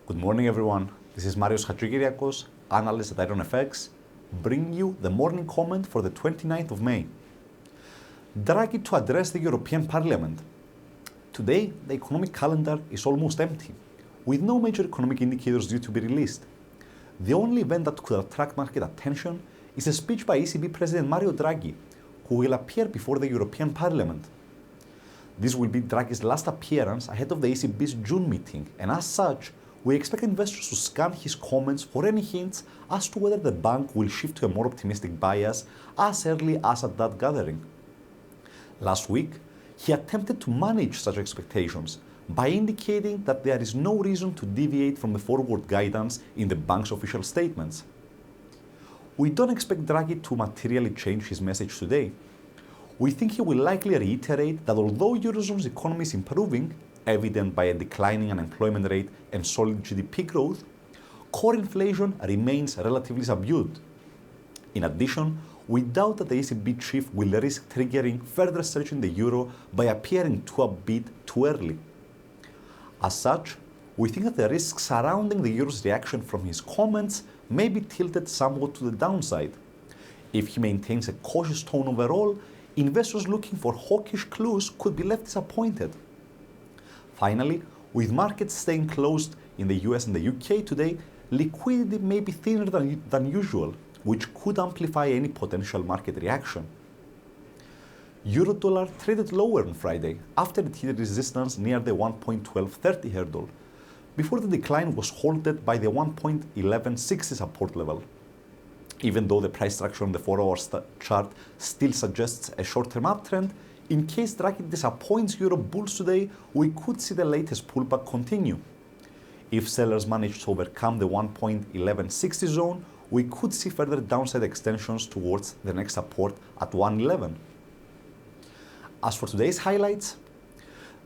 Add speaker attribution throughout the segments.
Speaker 1: Good morning, everyone. This is Hadjikyriacos, analyst at IronFX, bringing you the morning comment for the 29th of May. Draghi to address the European Parliament. Today, the economic calendar is almost empty, with no major economic indicators due to be released. The only event that could attract market attention is a speech by ECB President Draghi, who will appear before the European Parliament. This will be Draghi's last appearance ahead of the ECB's June meeting, and as such, we expect investors to scan his comments for any hints as to whether the bank will shift to a more optimistic bias as early as at that gathering. Last week, he attempted to manage such expectations by indicating that there is no reason to deviate from the forward guidance in the bank's official statements. We don't expect Draghi to materially change his message today. We think he will likely reiterate that although Eurozone's economy is improving, evident by a declining unemployment rate and solid GDP growth, core inflation remains relatively subdued. In addition, we doubt that the ECB chief will risk triggering further surge in the euro by appearing too upbeat too early. As such, we think that the risks surrounding the euro's reaction from his comments may be tilted somewhat to the downside. If he maintains a cautious tone overall, investors looking for hawkish clues could be left disappointed. Finally, with markets staying closed in the US and the UK today, liquidity may be thinner than usual, which could amplify any potential market reaction. Euro-dollar traded lower on Friday after it hit resistance near the 1.1230 hurdle, before the decline was halted by the 1.1160 support level. Even though the price structure on the 4-hour chart still suggests a short-term uptrend, in case Draghi disappoints Euro bulls today, we could see the latest pullback continue. If sellers manage to overcome the 1.1160 zone, we could see further downside extensions towards the next support at 1.11. As for today's highlights,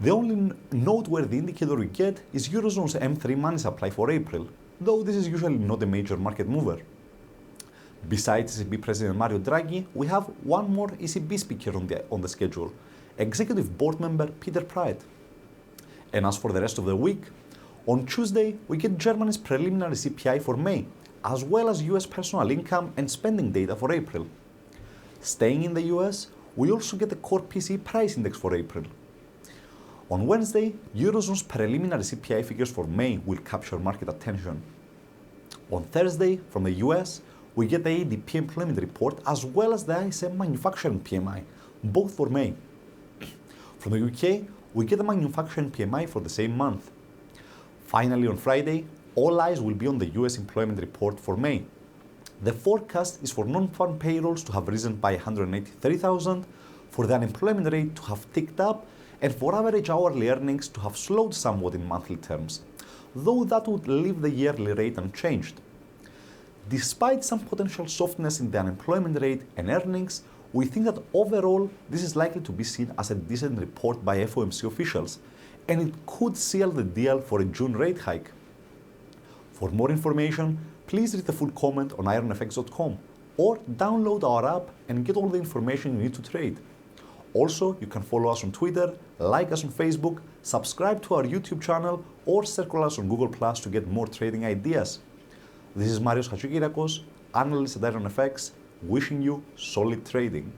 Speaker 1: the only noteworthy indicator we get is Eurozone's M3 money supply for April, though this is usually not a major market mover. Besides ECB President Draghi, we have one more ECB speaker on the schedule, Executive Board Member Peter Praet. And as for the rest of the week, on Tuesday we get Germany's preliminary CPI for May, as well as US personal income and spending data for April. Staying in the US, we also get the core PCE price index for April. On Wednesday, Eurozone's preliminary CPI figures for May will capture market attention. On Thursday, from the US, we get the ADP employment report as well as the ISM manufacturing PMI, both for May. From the UK, we get the manufacturing PMI for the same month. Finally, on Friday, all eyes will be on the US employment report for May. The forecast is for non-farm payrolls to have risen by 183,000, for the unemployment rate to have ticked up, and for average hourly earnings to have slowed somewhat in monthly terms, though that would leave the yearly rate unchanged. Despite some potential softness in the unemployment rate and earnings, we think that overall this is likely to be seen as a decent report by FOMC officials, and it could seal the deal for a June rate hike. For more information, please read the full comment on ironfx.com or download our app and get all the information you need to trade. Also, you can follow us on Twitter, like us on Facebook, subscribe to our YouTube channel, or circle us on Google Plus to get more trading ideas. This is Hadjikyriacos, analyst at IronFX, wishing you solid trading.